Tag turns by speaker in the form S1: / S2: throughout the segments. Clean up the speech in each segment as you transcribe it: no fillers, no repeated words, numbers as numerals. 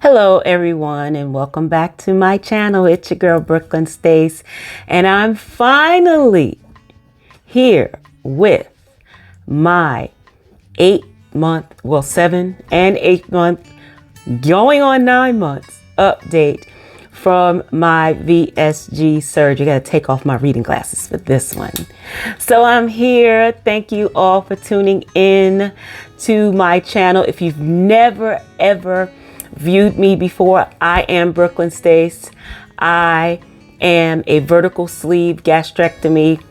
S1: Hello everyone and welcome back to my channel. It's your girl Brooklyn Stace and I'm finally here with my 7 and 8 month going on 9 months update from my VSG surgery. I gotta take off my reading glasses for this one. So I'm here. Thank you all for tuning in to my channel. If you've never ever viewed me before, I am Brooklyn Stace. I am a vertical sleeve gastrectomy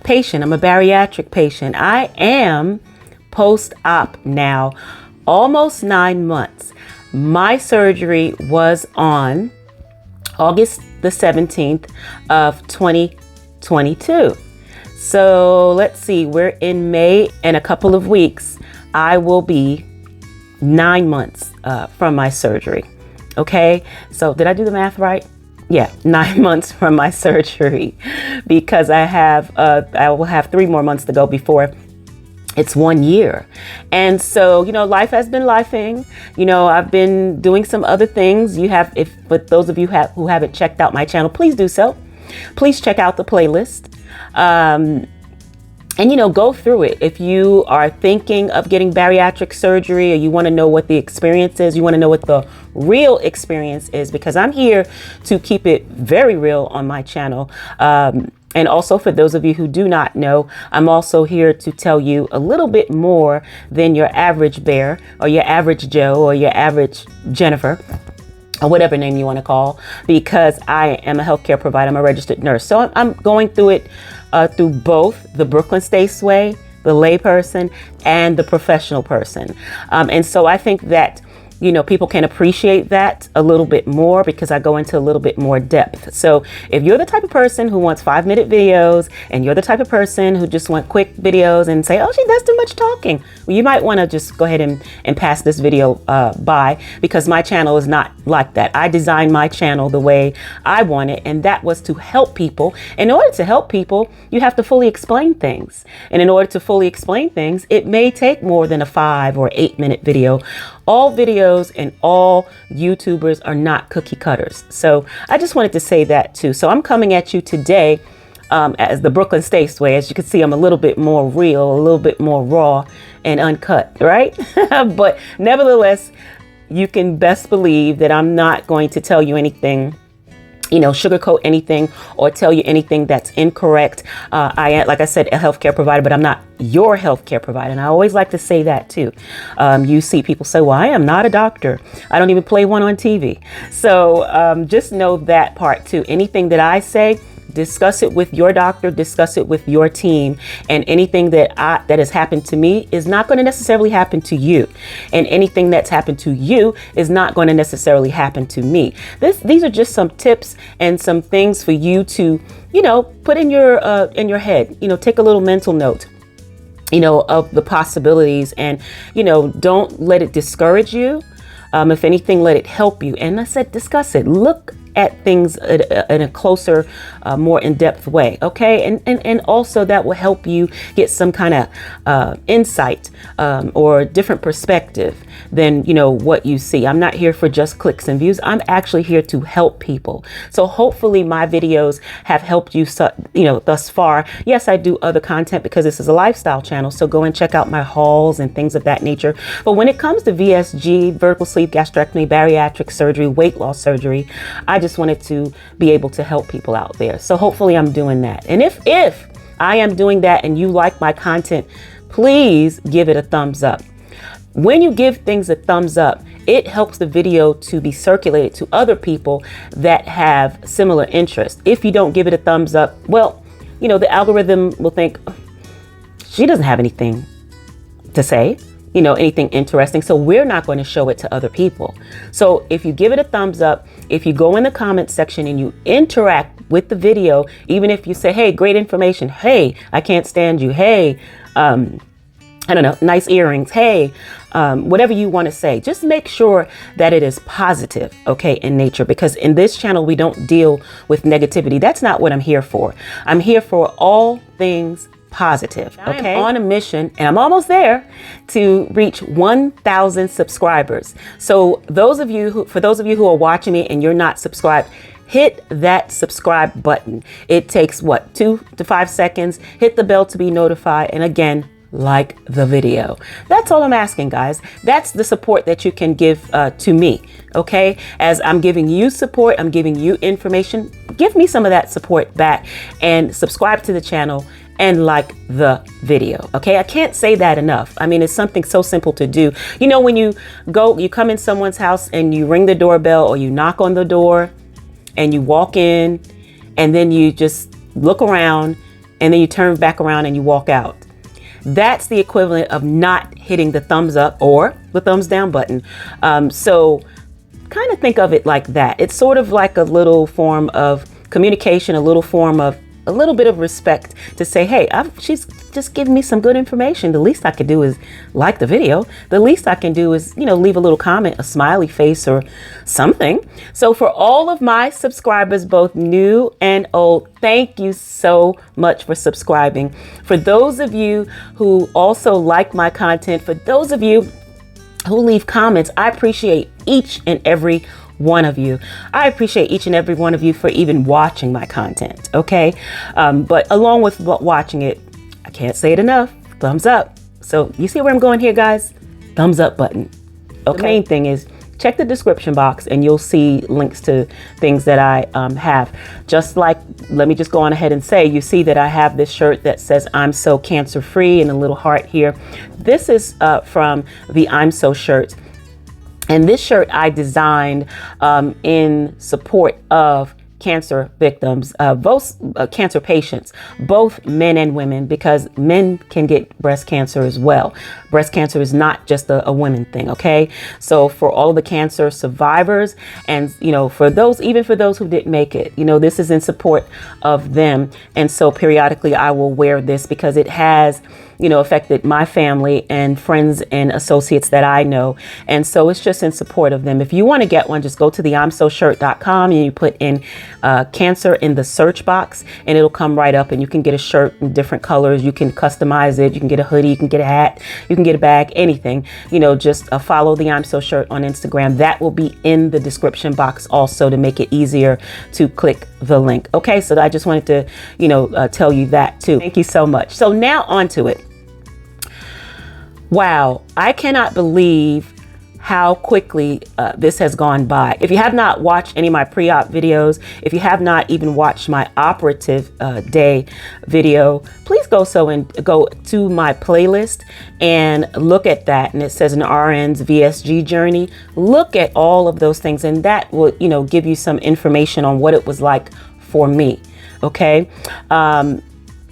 S1: patient. I'm a bariatric patient. I am post-op now, almost 9 months. My surgery was on August the 17th of 2022. So let's see, we're in May. In a couple of weeks, I will be 9 months from my surgery. Okay, so did I do the math right? Yeah, 9 months from my surgery, because I will have 3 more months to go before it's 1 year. And so, life has been lifing. I've been doing some other things. But those of you who haven't checked out my channel, please do so. Please check out the playlist. And go through it. If you are thinking of getting bariatric surgery, or you want to know what the experience is, you want to know what the real experience is, because I'm here to keep it very real on my channel. And also, for those of you who do not know, I'm also here to tell you a little bit more than your average bear, or your average Joe, or your average Jennifer, or whatever name you want to call, because I am a healthcare provider. I'm a registered nurse. So I'm going through it through both the Brooklyn Stace way, the lay person, and the professional person. And so I think that people can appreciate that a little bit more, because I go into a little bit more depth. So if you're the type of person who wants 5-minute videos, and you're the type of person who just want quick videos and say, oh, she does too much talking, well, you might want to just go ahead and pass this video by, because my channel is not like that. I designed my channel the way I want it, and that was to help people. In order to help people, you have to fully explain things. And in order to fully explain things, it may take more than a 5 or 8 minute video. All videos and all YouTubers are not cookie cutters. So I just wanted to say that too. So I'm coming at you today as the Brooklyn Stace way. As you can see, I'm a little bit more real, a little bit more raw and uncut, right? But nevertheless, you can best believe that I'm not going to tell you anything, sugarcoat anything, or tell you anything that's incorrect. I am, like I said, a healthcare provider, but I'm not your healthcare provider. And I always like to say that too. You see people say, well, I am not a doctor. I don't even play one on TV. So just know that part too. Anything that I say, discuss it with your doctor, discuss it with your team, and anything that has happened to me is not going to necessarily happen to you, and anything that's happened to you is not going to necessarily happen to me. These are just some tips and some things for you to, put in your head. Take a little mental note, of the possibilities, and don't let it discourage you. If anything, let it help you. And I said, discuss it. Look at things in a closer, more in-depth way. Okay. And also that will help you get some kind of insight or different perspective than, what you see. I'm not here for just clicks and views. I'm actually here to help people. So hopefully my videos have helped you, thus far. Yes, I do other content because this is a lifestyle channel. So go and check out my hauls and things of that nature. But when it comes to VSG, vertical sleeve gastrectomy, bariatric surgery, weight loss surgery, I just wanted to be able to help people out there. So hopefully I'm doing that. And if I am doing that and you like my content, please give it a thumbs up. When you give things a thumbs up, it helps the video to be circulated to other people that have similar interests. If you don't give it a thumbs up, well, the algorithm will think she doesn't have anything to say, anything interesting. So we're not going to show it to other people. So if you give it a thumbs up, if you go in the comment section and you interact with the video, even if you say, hey, great information. Hey, I can't stand you. Hey, I don't know, nice earrings. Hey, whatever you want to say, just make sure that it is positive, okay, in nature, because in this channel, we don't deal with negativity. That's not what I'm here for. I'm here for all things positive. Okay. I am on a mission, and I'm almost there, to reach 1,000 subscribers. So for those of you who are watching me and you're not subscribed, hit that subscribe button. It takes 2 to 5 seconds. Hit the bell to be notified. And again, like the video. That's all I'm asking, guys. That's the support that you can give to me. Okay. As I'm giving you support, I'm giving you information. Give me some of that support back and subscribe to the channel and like the video. Okay. I can't say that enough. I mean, it's something so simple to do. You know, when you come in someone's house and you ring the doorbell or you knock on the door and you walk in and then you just look around and then you turn back around and you walk out. That's the equivalent of not hitting the thumbs up or the thumbs down button. So kind of think of it like that. It's sort of like a little form of communication, a little bit of respect to say, hey, she's just giving me some good information. The least I could do is like the video. The least I can do is, leave a little comment, a smiley face or something. So for all of my subscribers, both new and old, thank you so much for subscribing. For those of you who also like my content, for those of you who leave comments, I appreciate each and every one of you. I appreciate each and every one of you for even watching my content. Okay. But along with watching it, I can't say it enough. Thumbs up. So you see where I'm going here, guys? Thumbs up button. Okay. The main thing is check the description box and you'll see links to things that I have. Just like, let me just go on ahead and say, you see that I have this shirt that says I'm so cancer free and a little heart here. This is from the I'm So shirt. And this shirt I designed in support of cancer victims, both cancer patients, both men and women, because men can get breast cancer as well. Breast cancer is not just a women thing. Okay. So for all of the cancer survivors and, for those who didn't make it, this is in support of them. And so periodically I will wear this because it has, affected my family and friends and associates that I know. And so it's just in support of them. If you want to get one, just go to the imsoshirt.com and you put in cancer in the search box and it'll come right up and you can get a shirt in different colors. You can customize it. You can get a hoodie, you can get a hat, you can get a bag, anything, just follow the I'm So shirt on Instagram. That will be in the description box also to make it easier to click the link. Okay. So I just wanted to, tell you that too. Thank you so much. So now on to it. Wow, I cannot believe how quickly this has gone by. If you have not watched any of my pre-op videos, if you have not even watched my operative day video, please go to my playlist and look at that. And it says an RN's VSG journey. Look at all of those things, and that will, give you some information on what it was like for me. Okay,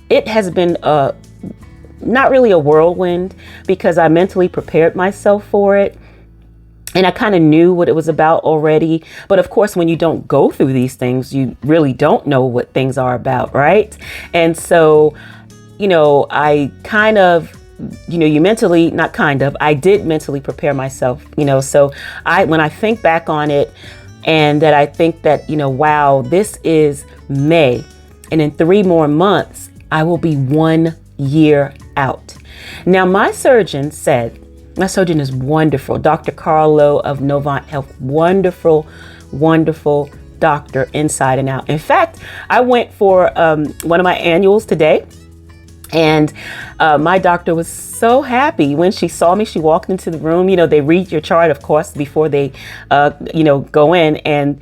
S1: it has been not really a whirlwind because I mentally prepared myself for it. And I kind of knew what it was about already. But of course, when you don't go through these things, you really don't know what things are about, right? And so, I kind of, I did mentally prepare myself, so when I think back on it and that I think that, wow, this is May. And in 3 more months, I will be 1 year out. Now, my surgeon is wonderful. Dr. Carlo of Novant Health, wonderful, wonderful doctor inside and out. In fact, I went for one of my annuals today. And my doctor was so happy when she saw me. She walked into the room. They read your chart, of course, before they, go in. And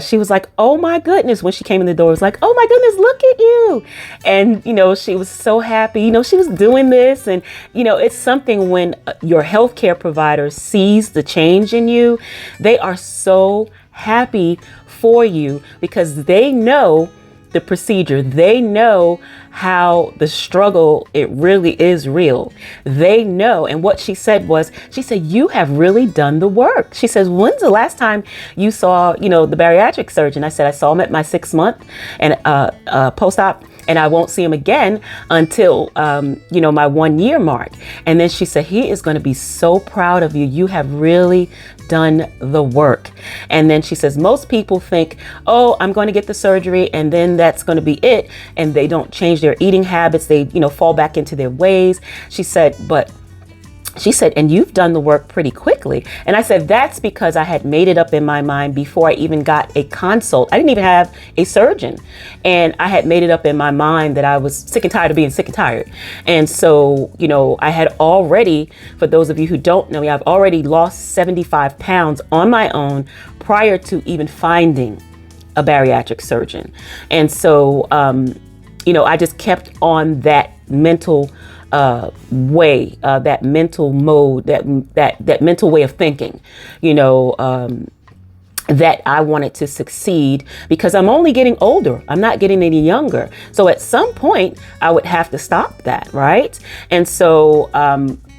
S1: she was like, oh, my goodness. When she came in the door, it was like, oh, my goodness, look at you. And, she was so happy. She was doing this. And, it's something when your healthcare provider sees the change in you, they are so happy for you because they know the procedure. They know how the struggle, it really is real. They know. And what she said, you have really done the work. She says, when's the last time you saw, the bariatric surgeon? I said, I saw him at my 6 month and post-op and I won't see him again until, my 1 year mark. And then she said, he is going to be so proud of you. You have really done the work. And then she says, most people think, oh, I'm going to get the surgery and then that's going to be it. And they don't change their eating habits. They, fall back into their ways. She said, and you've done the work pretty quickly. And I said, that's because I had made it up in my mind before I even got a consult. I didn't even have a surgeon. And I had made it up in my mind that I was sick and tired of being sick and tired. And so, I had already, for those of you who don't know me, I've already lost 75 pounds on my own prior to even finding a bariatric surgeon. And so, I just kept on that mental way, that mental mode, that mental way of thinking, that I wanted to succeed because I'm only getting older. I'm not getting any younger. So at some point I would have to stop that. Right. And so,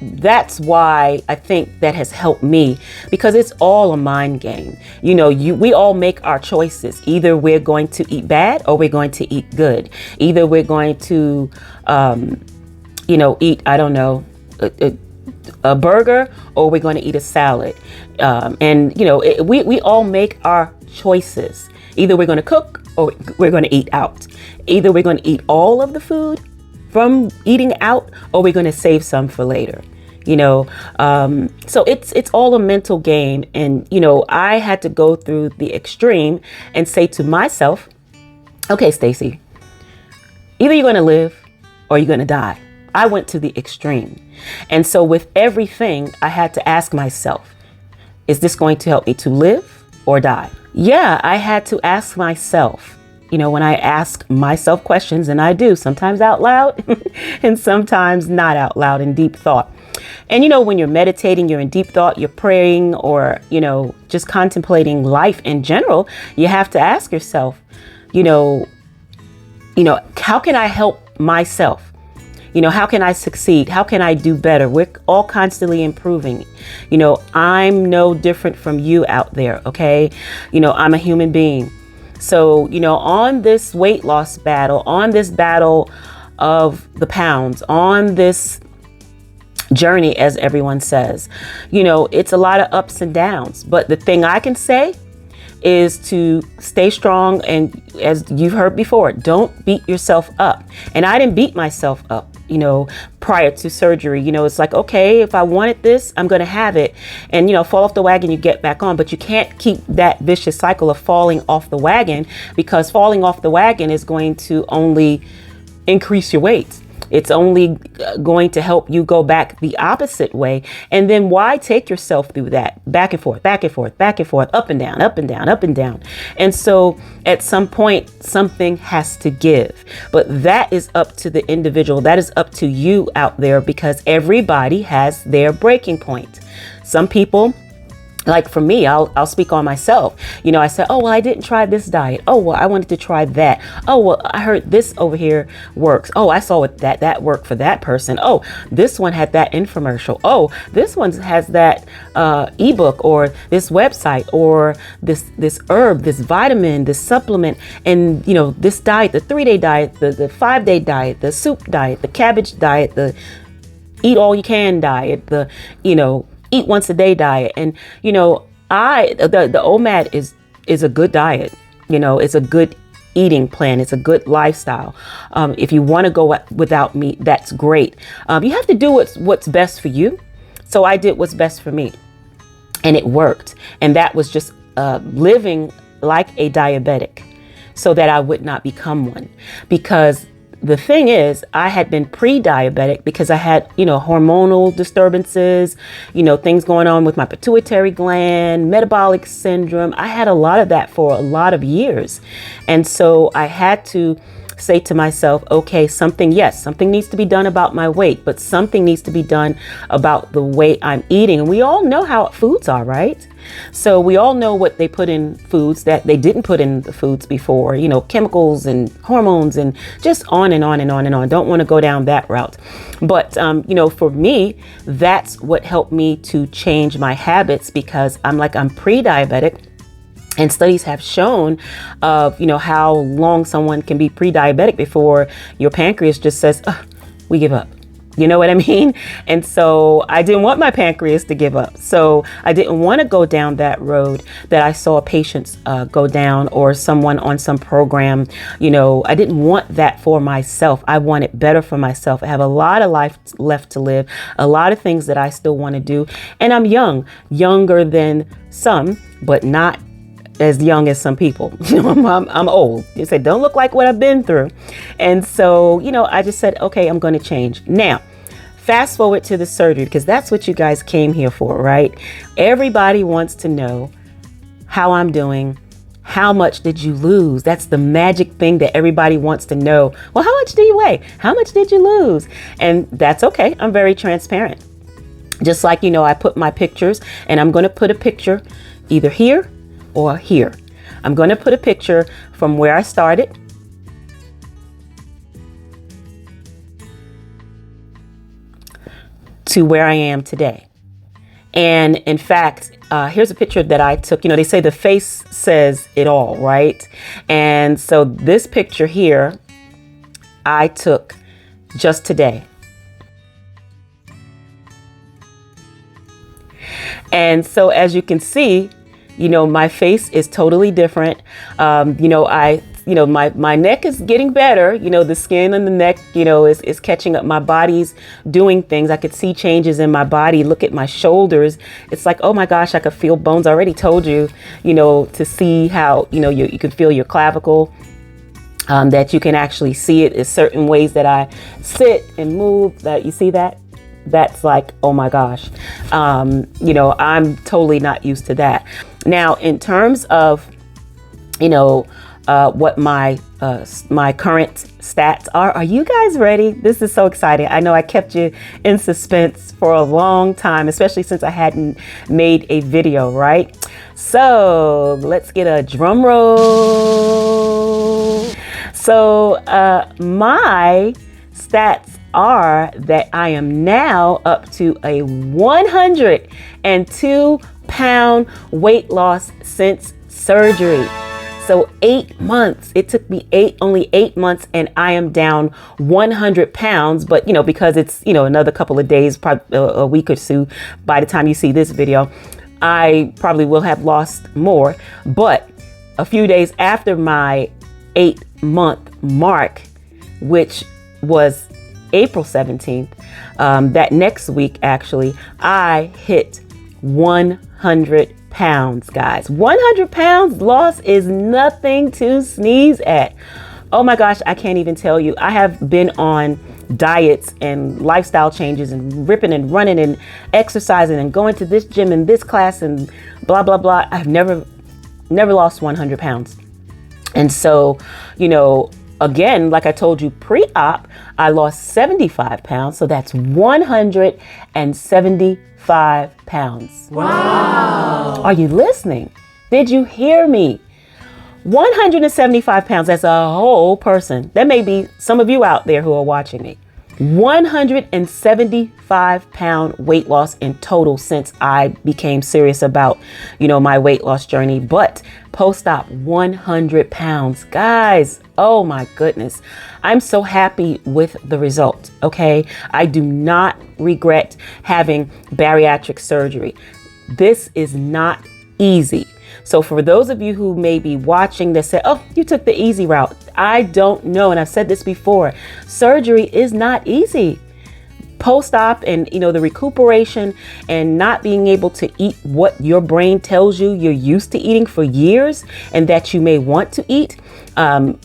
S1: that's why I think that has helped me, because it's all a mind game. We all make our choices. Either we're going to eat bad or we're going to eat good. Either we're going to, eat, I don't know, a burger, or we're going to eat a salad. We all make our choices. Either we're going to cook or we're going to eat out. Either we're going to eat all of the food from eating out, or we're going to save some for later. So it's all a mental game. And, I had to go through the extreme and say to myself, okay, Stacy, either you're going to live or you're going to die. I went to the extreme. And so with everything, I had to ask myself, is this going to help me to live or die? Yeah, I had to ask myself, when I ask myself questions, and I do sometimes out loud and sometimes not out loud in deep thought. And, when you're meditating, you're in deep thought, you're praying, or, just contemplating life in general, you have to ask yourself, how can I help myself? How can I succeed? How can I do better? We're all constantly improving. I'm no different from you out there. Okay. I'm a human being. So, on this weight loss battle, on this battle of the pounds, on this journey, as everyone says, it's a lot of ups and downs. But the thing I can say is to stay strong. And as you've heard before, don't beat yourself up. And I didn't beat myself up, prior to surgery. It's like, okay, if I wanted this, I'm going to have it. And, fall off the wagon, you get back on. But you can't keep that vicious cycle of falling off the wagon, because falling off the wagon is going to only increase your weight. It's only going to help you go back the opposite way. And then why take yourself through that back and forth, back and forth, back and forth, up and down, up and down, up and down. And so at some point, something has to give. But that is up to the individual. That is up to you out there, because everybody has their breaking point. Some people, like for me, I'll speak on myself. I said, oh, well, I didn't try this diet. Oh, well, I wanted to try that. Oh, well, I heard this over here works. Oh, I saw it that worked for that person. Oh, this one had that infomercial. Oh, this one has that ebook, or this website, or this herb, this vitamin, this supplement, and this diet, the 3-day diet, the 5-day diet, the soup diet, the cabbage diet, the eat all you can diet, the eat once a day diet. And, the OMAD is a good diet. It's a good eating plan. It's a good lifestyle. If you want to go without meat, that's great. You have to do what's best for you. So I did what's best for me, and it worked. And that was just living like a diabetic so that I would not become one. Because the thing is, I had been pre-diabetic because I had, hormonal disturbances, things going on with my pituitary gland, metabolic syndrome. I had a lot of that for a lot of years. And so I had to say to myself, okay, something needs to be done about my weight, but something needs to be done about the way I'm eating. And we all know how foods are, right? So we all know what they put in foods that they didn't put in the foods before, chemicals and hormones and just on and on and on and on. Don't want to go down that route. But, for me, that's what helped me to change my habits, because I'm pre-diabetic. And studies have shown of, how long someone can be pre-diabetic before your pancreas just says, we give up. You know what I mean? And so I didn't want my pancreas to give up. So I didn't want to go down that road that I saw patients go down, or someone on some program. I didn't want that for myself. I want it better for myself. I have a lot of life left to live, a lot of things that I still want to do. And I'm younger than some, but not as young as some people. I'm old. You say, don't look like what I've been through. And so, I just said, okay, I'm going to change. Now, fast forward to the surgery, because that's what you guys came here for, right? Everybody wants to know how I'm doing. How much did you lose? That's the magic thing that everybody wants to know. Well, how much do you weigh? How much did you lose? And that's okay. I'm very transparent. Just like, I put my pictures, and I'm going to put a picture either here or here. I'm going to put a picture from where I started to where I am today. And in fact, here's a picture that I took. They say the face says it all, right? And so this picture here, I took just today. And so as you can see, my face is totally different. My neck is getting better. The skin on the neck, is catching up. My body's doing things. I could see changes in my body. Look at my shoulders. It's like, oh my gosh, I could feel bones. I already told you, to see how, you can feel your clavicle. That you can actually see it. Is certain ways that I sit and move. That you see that. That's like, oh my gosh. I'm totally not used to that. Now, in terms of, what my current stats are you guys ready? This is so exciting. I know I kept you in suspense for a long time, especially since I hadn't made a video, right? So let's get a drum roll. So my stats are that I am now up to a 102-pound weight loss since surgery. So 8 months. It took me only 8 months, and I am down 100 pounds. But, because it's, another couple of days, probably a week or so, by the time you see this video, I probably will have lost more. But a few days after my 8-month mark, which was April 17th, that next week, actually, I hit 100 pounds, guys. 100 pounds loss is nothing to sneeze at. Oh my gosh, I can't even tell you. I have been on diets and lifestyle changes and ripping and running and exercising and going to this gym and this class and blah, blah, blah. I've never lost 100 pounds. And so, again, like I told you pre-op, I lost 75 pounds. So that's 175 pounds. Wow. Are you listening? Did you hear me? 175 pounds. That's a whole person. There may be some of you out there who are watching me. 175-pound weight loss in total since I became serious about, my weight loss journey. But post-op, 100 pounds. Guys, oh my goodness. I'm so happy with the result, okay? I do not regret having bariatric surgery. This is not easy. So for those of you who may be watching that say, oh, you took the easy route. I don't know. And I've said this before. Surgery is not easy. Post-op and, the recuperation and not being able to eat what your brain tells you you're used to eating for years and that you may want to eat. I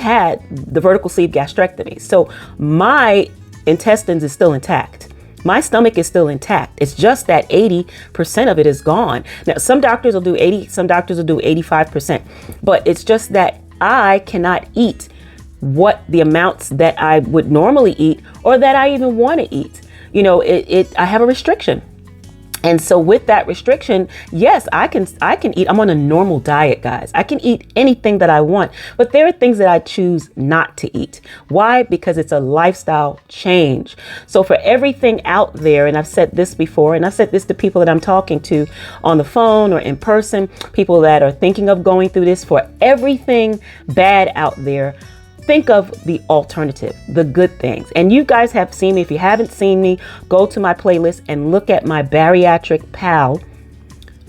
S1: had the vertical sleeve gastrectomy. So my intestines is still intact. My stomach is still intact. It's just that 80% of it is gone. Now, some doctors will do 80, some doctors will do 85%, but it's just that I cannot eat what the amounts that I would normally eat or that I even want to eat. I have a restriction. And so with that restriction, yes, I can eat. I'm on a normal diet, guys. I can eat anything that I want, but there are things that I choose not to eat. Why? Because it's a lifestyle change. So for everything out there, and I've said this before, and I've said this to people that I'm talking to on the phone or in person, people that are thinking of going through this, for everything bad out there, think of the alternative, the good things. And you guys have seen me. If you haven't seen me, go to my playlist and look at my Bariatric Pal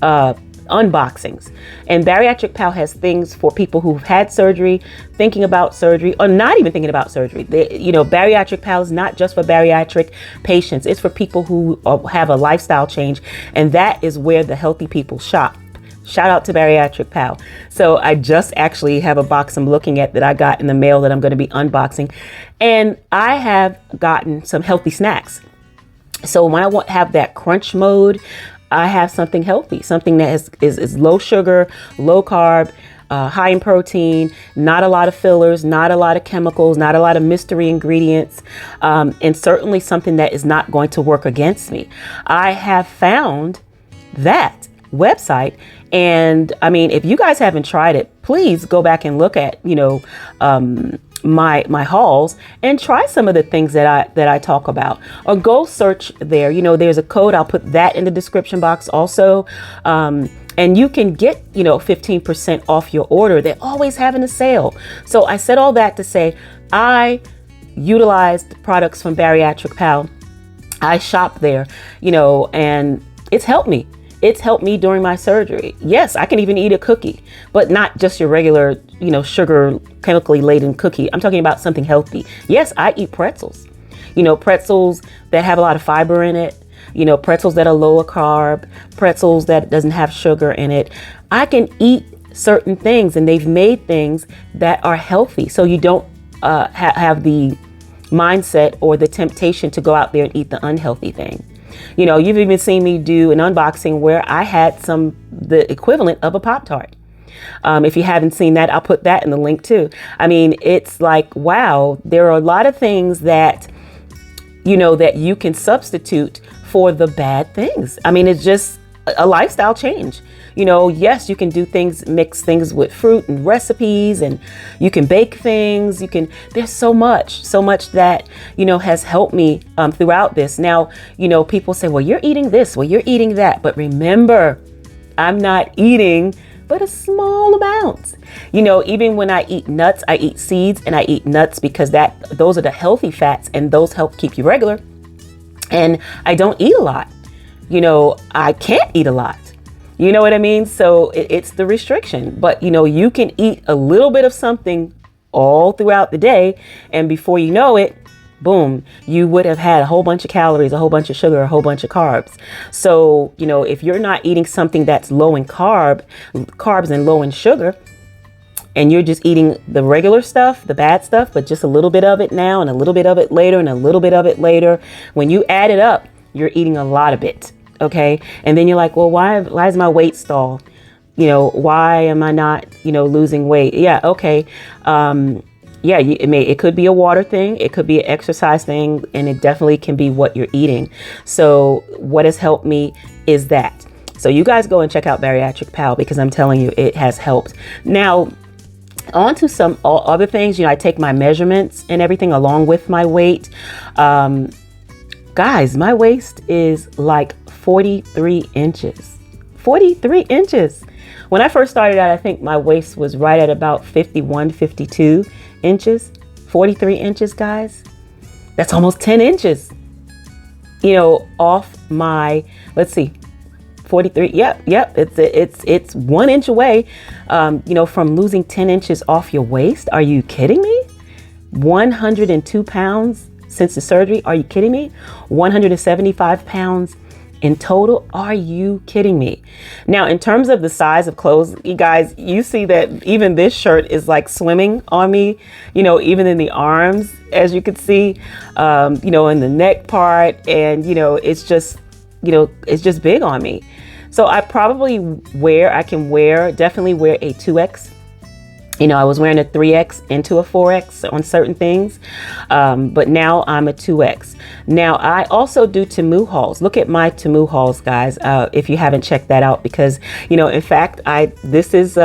S1: unboxings. And Bariatric Pal has things for people who've had surgery, thinking about surgery, or not even thinking about surgery. Bariatric Pal is not just for bariatric patients. It's for people who have a lifestyle change. And that is where the healthy people shop. Shout out to Bariatric Pal. So I just actually have a box I'm looking at that I got in the mail that I'm going to be unboxing. And I have gotten some healthy snacks. So when I have that crunch mode, I have something healthy, something that is low sugar, low carb, high in protein, not a lot of fillers, not a lot of chemicals, not a lot of mystery ingredients, and certainly something that is not going to work against me. I have found that website. And I mean, if you guys haven't tried it, please go back and look at, my hauls and try some of the things that I talk about, or go search there. There's a code. I'll put that in the description box also. And you can get, 15% off your order. They're always having a sale. So I said all that to say, I utilized products from Bariatric Pal. I shop there, and it's helped me. It's helped me during my surgery. Yes, I can even eat a cookie, but not just your regular, sugar, chemically laden cookie. I'm talking about something healthy. Yes, I eat pretzels, pretzels that have a lot of fiber in it, pretzels that are lower carb, pretzels that doesn't have sugar in it. I can eat certain things, and they've made things that are healthy. So you don't have the mindset or the temptation to go out there and eat the unhealthy thing. You've even seen me do an unboxing where I had the equivalent of a Pop-Tart. If you haven't seen that, I'll put that in the link too. I mean, it's like, wow, there are a lot of things that, that you can substitute for the bad things. I mean, it's just a lifestyle change. Yes, you can do things, mix things with fruit and recipes, and you can bake things. There's so much that, has helped me throughout this. Now, people say, well, you're eating this, well, you're eating that. But remember, I'm not eating but a small amount. Even when I eat nuts, I eat seeds and I eat nuts because those are the healthy fats, and those help keep you regular. And I don't eat a lot. I can't eat a lot. You know what I mean? So it's the restriction. But, you can eat a little bit of something all throughout the day. And before you know it, boom, you would have had a whole bunch of calories, a whole bunch of sugar, a whole bunch of carbs. So, if you're not eating something that's low in carbs and low in sugar, and you're just eating the regular stuff, the bad stuff, but just a little bit of it now and a little bit of it later and a little bit of it later, when you add it up, you're eating a lot of it. Okay. And then you're like, well, why is my weight stalled? Why am I not, losing weight? Yeah. Okay. It could be a water thing. It could be an exercise thing, and it definitely can be what you're eating. So what has helped me is that. So you guys go and check out Bariatric Pal, because I'm telling you, it has helped. Now, on to some other things. I take my measurements and everything along with my weight. Guys, my waist is like 43 inches. 43 inches. When I first started out, I think my waist was right at about 51, 52 inches. 43 inches, guys. That's almost 10 inches. Off my, let's see, 43. Yep. It's 1 inch away, from losing 10 inches off your waist. Are you kidding me? 102 pounds since the surgery. Are you kidding me? 175 pounds in total. Are you kidding me? Now, in terms of the size of clothes, you guys, you see that even this shirt is like swimming on me, even in the arms, as you can see, in the neck part. And, it's just big on me. So I probably definitely wear a 2X. I was wearing a 3X into a 4X on certain things, but now I'm a 2X. Now, I also do Temu hauls. Look at my Temu hauls, guys, if you haven't checked that out, because, in fact, this is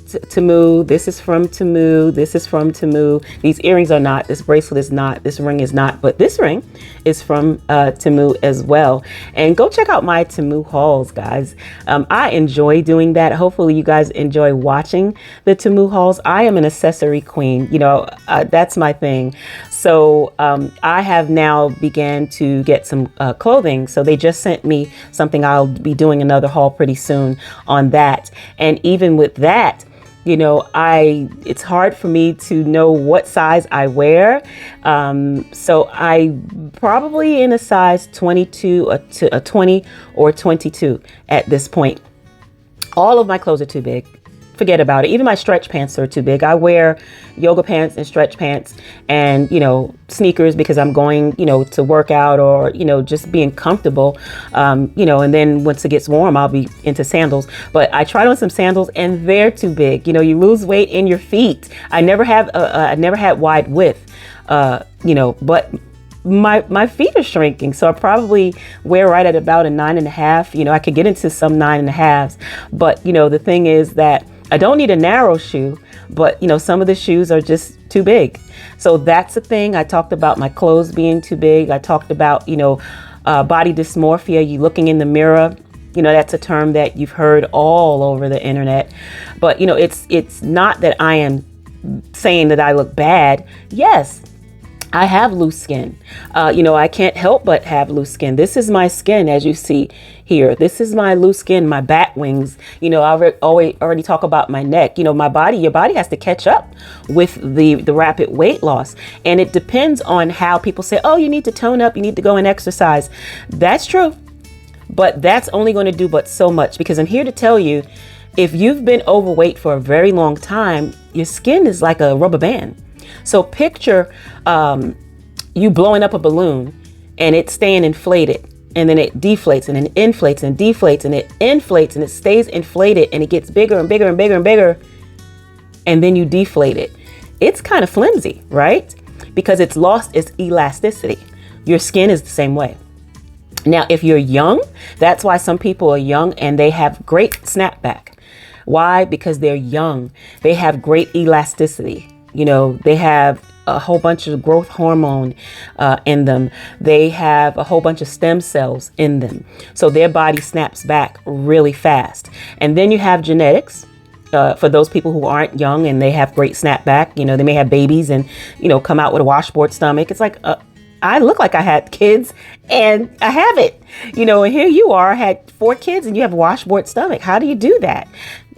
S1: Temu, this is from Temu, this is from Temu. These earrings are not, this bracelet is not, this ring is not, but this ring is from Temu as well. And go check out my Temu hauls, guys. I enjoy doing that. Hopefully you guys enjoy watching the Temu hauls. I am an accessory queen, that's my thing. So I have now began to get some clothing. So they just sent me something. I'll be doing another haul pretty soon on that. And even with that, it's hard for me to know what size I wear. So I probably in a size 22 to a 20 or 22 at this point. All of my clothes are too big. Forget about it. Even my stretch pants are too big. I wear yoga pants and stretch pants and, sneakers because I'm going, to work out or, just being comfortable, and then once it gets warm, I'll be into sandals. But I tried on some sandals and they're too big. You lose weight in your feet. I never had wide width, but my feet are shrinking. So I probably wear right at about a 9.5. I could get into some 9.5s. But, the thing is that I don't need a narrow shoe, but some of the shoes are just too big. So that's the thing. I talked about my clothes being too big. I talked about, body dysmorphia, you looking in the mirror. That's a term that you've heard all over the internet. But, it's not that I am saying that I look bad. Yes, I have loose skin. I can't help but have loose skin. This is my skin, as you see here. This is my loose skin, my bat wings. I already talk about my neck. Your body has to catch up with the rapid weight loss. And it depends on how people say, oh, you need to tone up, you need to go and exercise. That's true. But that's only going to do but so much, because I'm here to tell you, if you've been overweight for a very long time, your skin is like a rubber band. So picture you blowing up a balloon and it's staying inflated, and then it deflates and it inflates and deflates and it inflates and it stays inflated and it gets bigger and bigger and bigger and bigger, and then you deflate it. It's kind of flimsy, right? Because it's lost its elasticity. Your skin is the same way. Now, if you're young, that's why some people are young and they have great snapback. Why? Because they're young. They have great elasticity. They have a whole bunch of growth hormone in them. They have a whole bunch of stem cells in them. So their body snaps back really fast. And then you have genetics. For those people who aren't young and they have great snapback, they may have babies and, come out with a washboard stomach. It's like, I look like I had kids and I have it, and here you are, had 4 kids and you have a washboard stomach. How do you do that?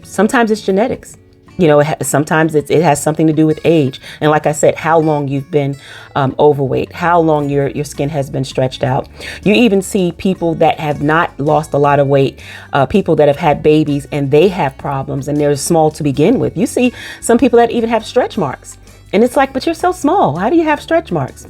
S1: Sometimes it's genetics. Sometimes it has something to do with age. And like I said, how long you've been overweight, how long your skin has been stretched out. You even see people that have not lost a lot of weight, people that have had babies and they have problems and they're small to begin with. You see some people that even have stretch marks. And it's like, but you're so small. How do you have stretch marks?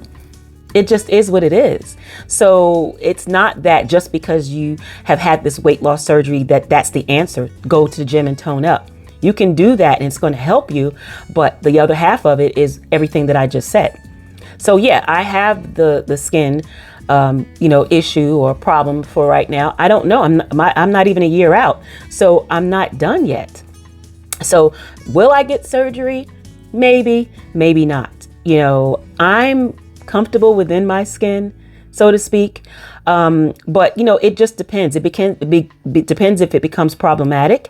S1: It just is what it is. So it's not that just because you have had this weight loss surgery that's the answer. Go to the gym and tone up. You can do that and it's going to help you. But the other half of it is everything that I just said. So yeah, I have the skin, issue or problem for right now. I don't know. I'm not even a year out. So I'm not done yet. So will I get surgery? Maybe, maybe not. I'm comfortable within my skin, so to speak. But it just depends. It depends if it becomes problematic.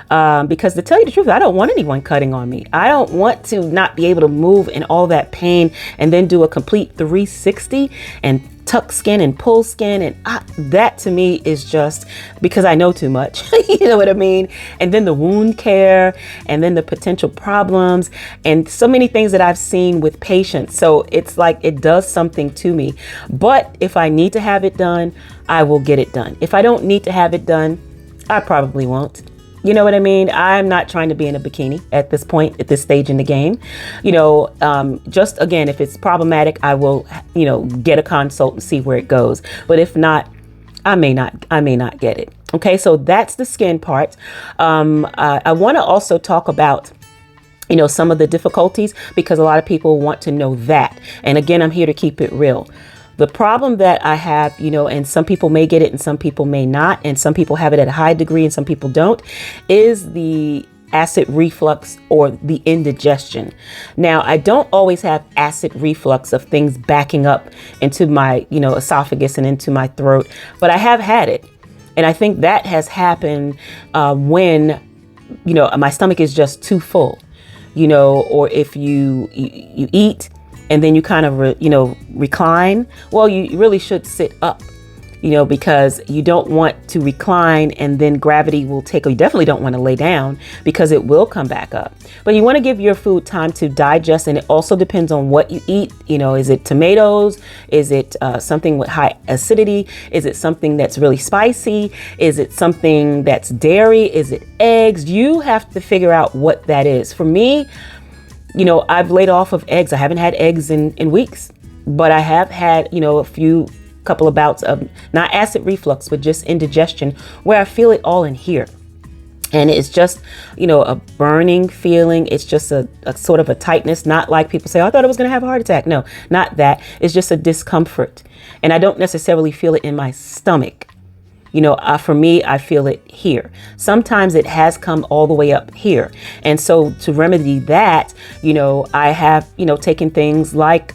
S1: Because to tell you the truth, I don't want anyone cutting on me. I don't want to not be able to move in all that pain and then do a complete 360 and tuck skin and pull skin. And that to me is just because I know too much. You know what I mean? And then the wound care and then the potential problems and so many things that I've seen with patients. So it's like it does something to me. But if I need to have it done, I will get it done. If I don't need to have it done, I probably won't. You know what I mean? I'm not trying to be in a bikini at this point, at this stage in the game. Just again, if it's problematic, I will, get a consult and see where it goes. But if not, I may not get it. Okay, so that's the skin part. I want to also talk about, some of the difficulties, because a lot of people want to know that. And again, I'm here to keep it real. The problem that I have, and some people may get it and some people may not, and some people have it at a high degree and some people don't, is the acid reflux or the indigestion. Now, I don't always have acid reflux of things backing up into my, esophagus and into my throat, but I have had it. And I think that has happened when, my stomach is just too full, or if you eat and then you kind of, recline. Well, you really should sit up, because you don't want to recline and then gravity will take, or you definitely don't want to lay down because it will come back up. But you want to give your food time to digest. And it also depends on what you eat. Is it tomatoes? Is it something with high acidity? Is it something that's really spicy? Is it something that's dairy? Is it eggs? You have to figure out what that is. For me, I've laid off of eggs. I haven't had eggs in weeks, but I have had, a couple of bouts of not acid reflux, but just indigestion where I feel it all in here. And it's just, a burning feeling. It's just a sort of a tightness, not like people say, oh, I thought I was going to have a heart attack. No, not that. It's just a discomfort. And I don't necessarily feel it in my stomach. For me, I feel it here. Sometimes it has come all the way up here. And so to remedy that, I have, taken things like,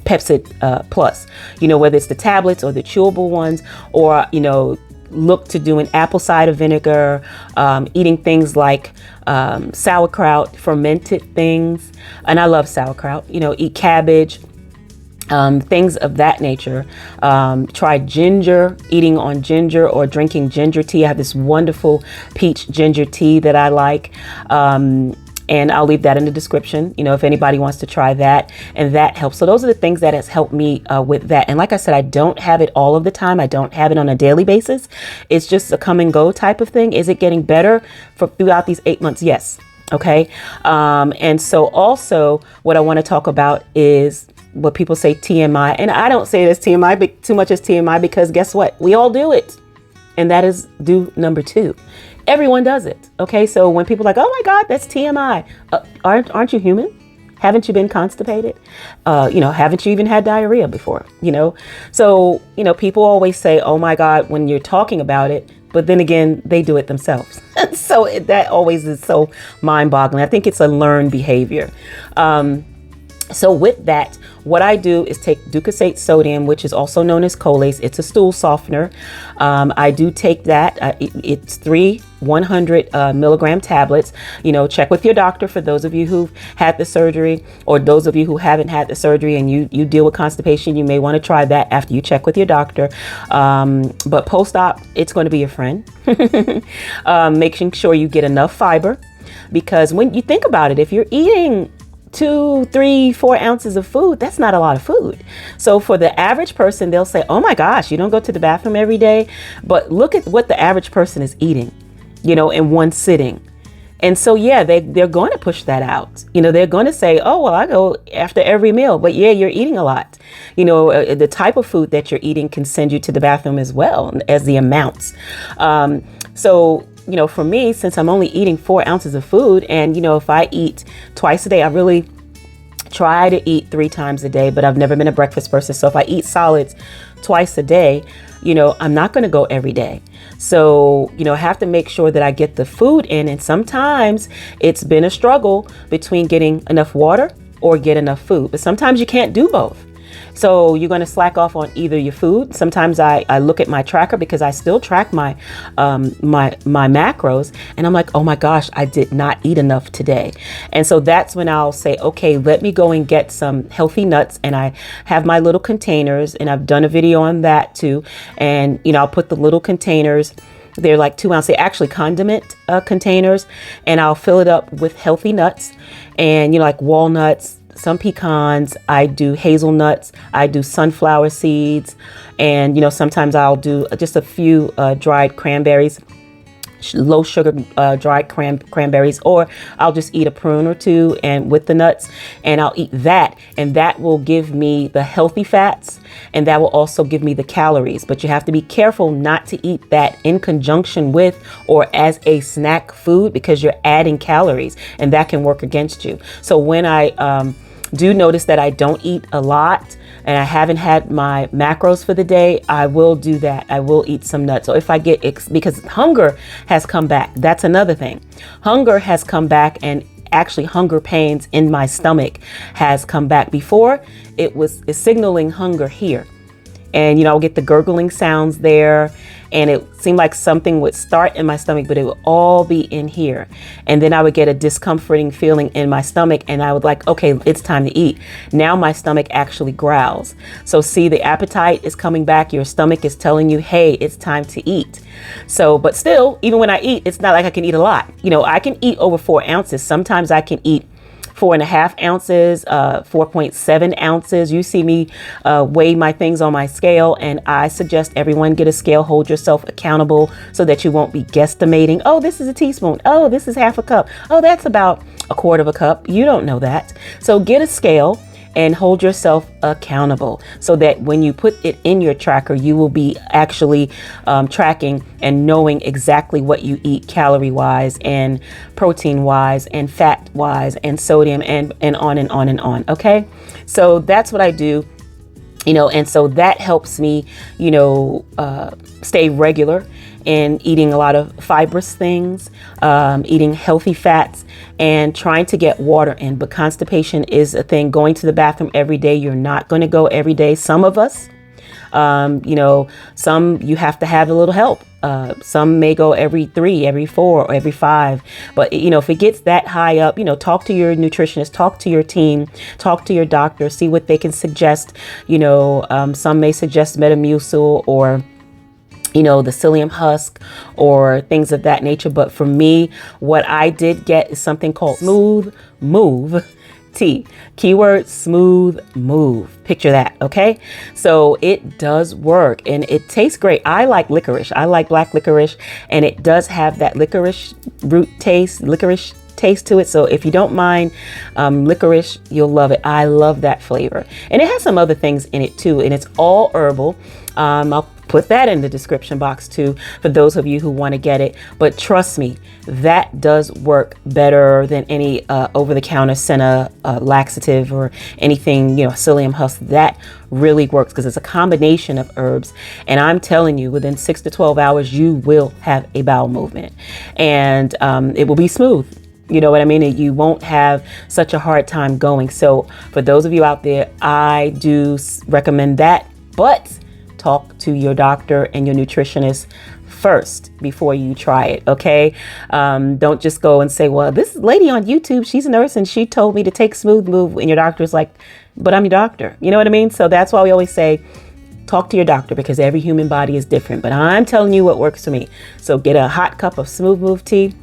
S1: Peptide Plus, whether it's the tablets or the chewable ones, or, look to doing apple cider vinegar, eating things like sauerkraut, fermented things. And I love sauerkraut, eat cabbage, things of that nature. Try ginger, eating on ginger or drinking ginger tea. I have this wonderful peach ginger tea that I like. And I'll leave that in the description, if anybody wants to try that, and that helps. So those are the things that has helped me with that. And like I said, I don't have it all of the time. I don't have it on a daily basis. It's just a come and go type of thing. Is it getting better throughout these 8 months? Yes. Okay. And so also what I want to talk about is what people say TMI. And I don't say it as TMI, but too much as TMI, because guess what? We all do it. And that is due number 2. Everyone does it. Okay. So when people are like, oh my God, that's TMI. Aren't you human? Haven't you been constipated? Haven't you even had diarrhea before? So, people always say, oh my God, when you're talking about it, but then again, they do it themselves. So that always is so mind boggling. I think it's a learned behavior. So with that, what I do is take Ducosate sodium, which is also known as Colace. It's a stool softener. I do take that. It's 3 100 milligram tablets. Check with your doctor for those of you who've had the surgery, or those of you who haven't had the surgery and you deal with constipation. You may want to try that after you check with your doctor. But post-op, it's going to be your friend. Making sure you get enough fiber, because when you think about it, if you're eating 2, 3, 4 ounces of food, that's not a lot of food. So for the average person, they'll say, oh my gosh, you don't go to the bathroom every day. But look at what the average person is eating, in one sitting. And so, yeah, they're going to push that out. They're going to say, oh, well, I go after every meal. But yeah, you're eating a lot. The type of food that you're eating can send you to the bathroom as well as the amounts. So for me, since I'm only eating 4 ounces of food, and, if I eat twice a day, I really try to eat 3 times a day, but I've never been a breakfast person. So if I eat solids twice a day, I'm not going to go every day. So, I have to make sure that I get the food in. And sometimes it's been a struggle between getting enough water or get enough food, but sometimes you can't do both. So you're going to slack off on either your food. Sometimes I look at my tracker, because I still track my macros, and I'm like, oh my gosh, I did not eat enough today. And so that's when I'll say, okay, let me go and get some healthy nuts. And I have my little containers, and I've done a video on that too. And, I'll put the little containers, they're like 2 ounce, they're actually condiment containers, and I'll fill it up with healthy nuts, and, like walnuts, some pecans, I do hazelnuts, I do sunflower seeds, and sometimes I'll do just a few dried cranberries. low sugar dried cranberries, or I'll just eat a prune or two and with the nuts, and I'll eat that, and that will give me the healthy fats, and that will also give me the calories. But you have to be careful not to eat that in conjunction with or as a snack food, because you're adding calories and that can work against you. So when I do notice that I don't eat a lot and I haven't had my macros for the day, I will do that. I will eat some nuts. So if I get, because hunger has come back. That's another thing. Hunger has come back, and actually hunger pains in my stomach has come back. Before, it's signaling hunger here. And, I'll get the gurgling sounds there, and it seemed like something would start in my stomach, but it would all be in here. And then I would get a discomforting feeling in my stomach, and I would like, okay, it's time to eat. Now my stomach actually growls. So see, the appetite is coming back. Your stomach is telling you, hey, it's time to eat. So, but still, even when I eat, it's not like I can eat a lot. I can eat over 4 ounces. Sometimes I can eat 4.5 ounces, 4.7 ounces. You see me weigh my things on my scale, and I suggest everyone get a scale. Hold yourself accountable so that you won't be guesstimating. Oh, this is a teaspoon. Oh, this is half a cup. Oh, that's about a quarter of a cup. You don't know that. So get a scale and hold yourself accountable so that when you put it in your tracker, you will be actually tracking and knowing exactly what you eat calorie wise and protein wise and fat wise and sodium and on and on and on. Okay. So that's what I do, and so that helps me, stay regular in eating a lot of fibrous things, eating healthy fats, and trying to get water in. But constipation is a thing. Going to the bathroom every day, you're not going to go every day. Some of us, some you have to have a little help. Some may go every 3, every 4, or every 5. But, if it gets that high up, talk to your nutritionist, talk to your team, talk to your doctor, see what they can suggest. Some may suggest Metamucil or the psyllium husk or things of that nature. But for me, what I did get is something called Smooth Move tea. Keyword smooth move. Picture that. Okay. So it does work and it tastes great. I like licorice. I like black licorice, and it does have that licorice root taste, licorice taste to it. So if you don't mind licorice, you'll love it. I love that flavor. And it has some other things in it too. And it's all herbal. I'll put that in the description box too for those of you who want to get it. But trust me, that does work better than any over-the-counter Senna laxative or anything, psyllium husk. That really works because it's a combination of herbs. And I'm telling you, within 6 to 12 hours, you will have a bowel movement, and it will be smooth. You know what I mean? And you won't have such a hard time going. So for those of you out there, I do recommend that. But talk to your doctor and your nutritionist first before you try it. Okay. Don't just go and say, well, this lady on YouTube, she's a nurse and she told me to take Smooth Move. And your doctor's like, but I'm your doctor. You know what I mean? So that's why we always say, talk to your doctor, because every human body is different. But I'm telling you what works for me. So get a hot cup of Smooth Move tea.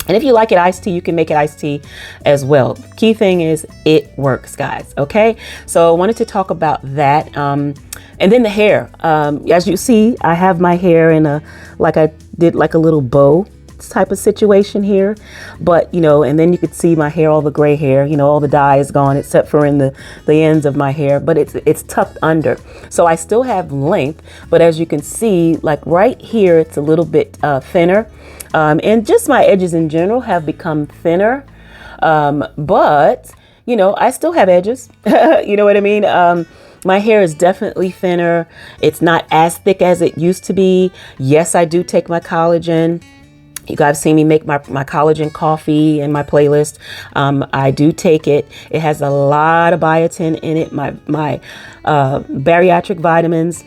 S1: And if you like it iced tea, you can make it iced tea as well. Key thing is it works, guys. Okay. So I wanted to talk about that. And then the hair, as you see, I have my hair in like I did like a little bow type of situation here, but and then you could see my hair, all the gray hair, all the dye is gone except for in the ends of my hair, but it's tucked under. So I still have length, but as you can see, like right here, it's a little bit thinner. And just my edges in general have become thinner. But I still have edges. You know what I mean? My hair is definitely thinner. It's not as thick as it used to be. Yes, I do take my collagen. You guys see me make my collagen coffee in my playlist. I do take it. It has a lot of biotin in it. My bariatric vitamins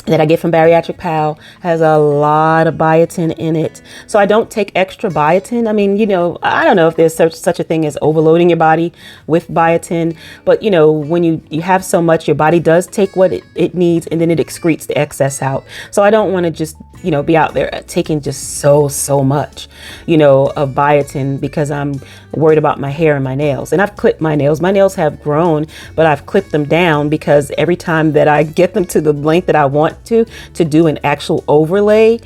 S1: that I get from Bariatric Pal has a lot of biotin in it. So I don't take extra biotin. I mean, I don't know if there's such a thing as overloading your body with biotin, but when you have so much, your body does take what it needs and then it excretes the excess out. So I don't want to just, be out there taking just so much, of biotin, because I'm worried about my hair and my nails. And I've clipped my nails. My nails have grown, but I've clipped them down because every time that I get them to the length that I want to do an actual overlay,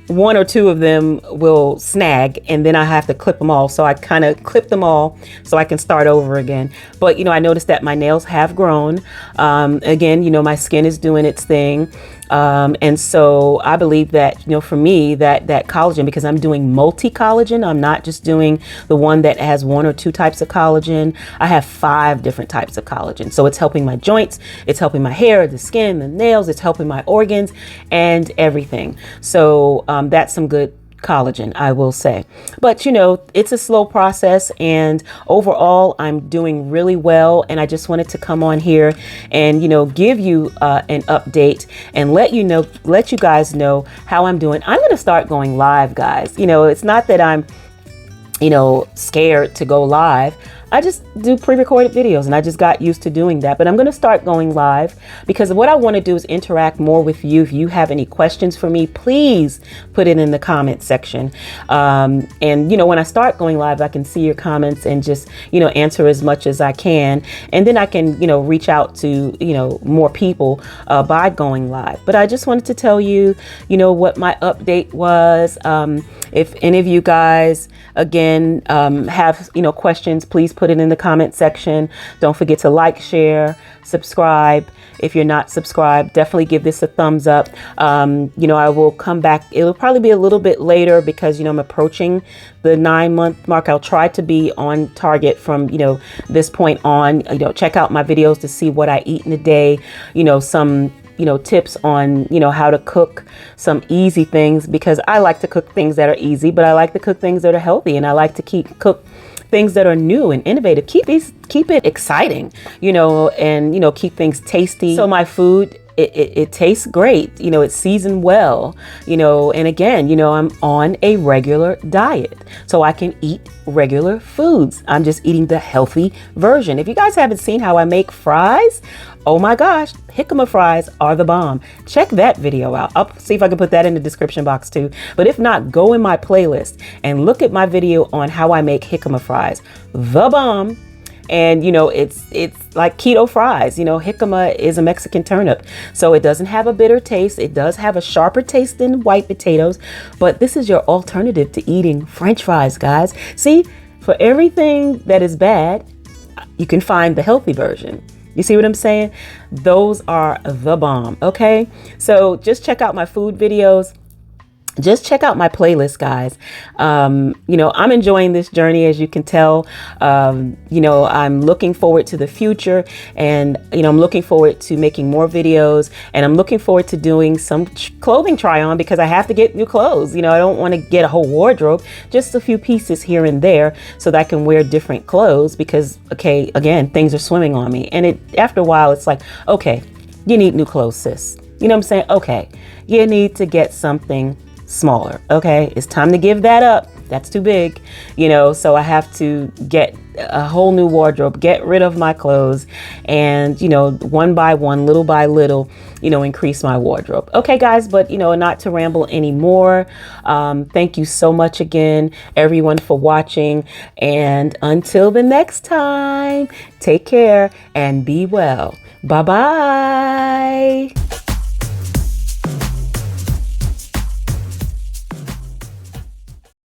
S1: one or two of them will snag, and then I have to clip them all. So I kind of clip them all so I can start over again. But, you know, I noticed that my nails have grown. Again, you know, my skin is doing its thing. And so I believe that, you know, for me, that collagen, because I'm doing multi-collagen, I'm not just doing the one that has one or two types of collagen. I have 5 different types of collagen. So it's helping my joints, it's helping my hair, the skin, the nails, it's helping my organs and everything. So that's some good collagen, I will say. But, you know, it's a slow process, and overall I'm doing really well. And I just wanted to come on here and, you know, give you an update and let you guys know how I'm doing. I'm going to start going live, guys. You know, it's not that I'm, you know, scared to go live. I just do pre-recorded videos, and I just got used to doing that. But I'm going to start going live because what I want to do is interact more with you. If you have any questions for me, please put it in the comment section. And, you know, when I start going live, I can see your comments and just, you know, answer as much as I can. And then I can, you know, reach out to, you know, more people by going live. But I just wanted to tell you, you know, what my update was. If any of you guys, again, have, you know, questions, please put it in the comment section. Don't forget to like, share, subscribe. If you're not subscribed, definitely give this a thumbs up. You know, I will come back. It'll probably be a little bit later because, you know, I'm approaching the 9-month mark. I'll try to be on target from, you know, this point on. You know, check out my videos to see what I eat in a day. You know, some, you know, tips on, you know, how to cook some easy things, because I like to cook things that are easy, but I like to cook things that are healthy, and I like to cook things that are new and innovative. Keep it exciting, you know, and, you know, keep things tasty. So my food, it tastes great, you know, it's seasoned well, you know, and again, you know, I'm on a regular diet, so I can eat regular foods. I'm just eating the healthy version. If you guys haven't seen how I make fries, oh my gosh, jicama fries are the bomb. Check that video out. I'll see if I can put that in the description box too. But if not, go in my playlist and look at my video on how I make jicama fries. The bomb. And, you know, it's like keto fries. You know, jicama is a Mexican turnip, so it doesn't have a bitter taste. It does have a sharper taste than white potatoes, but this is your alternative to eating French fries, guys. See, for everything that is bad, you can find the healthy version. You see what I'm saying? Those are the bomb. Okay, so just check out my food videos. Just check out my playlist, guys. You know, I'm enjoying this journey, as you can tell. You know, I'm looking forward to the future, and, you know, I'm looking forward to making more videos, and I'm looking forward to doing some clothing try on, because I have to get new clothes. You know, I don't want to get a whole wardrobe, just a few pieces here and there so that I can wear different clothes, because, okay, again, things are swimming on me. And after a while, it's like, okay, you need new clothes, sis. You know what I'm saying? Okay, you need to get something smaller. Okay, it's time to give that up. That's too big, you know, so I have to get a whole new wardrobe, get rid of my clothes, and, you know, one by one, little by little, you know, increase my wardrobe. Okay, guys, but, you know, not to ramble anymore. Thank you so much again, everyone, for watching. And until the next time, take care and be well. Bye-bye.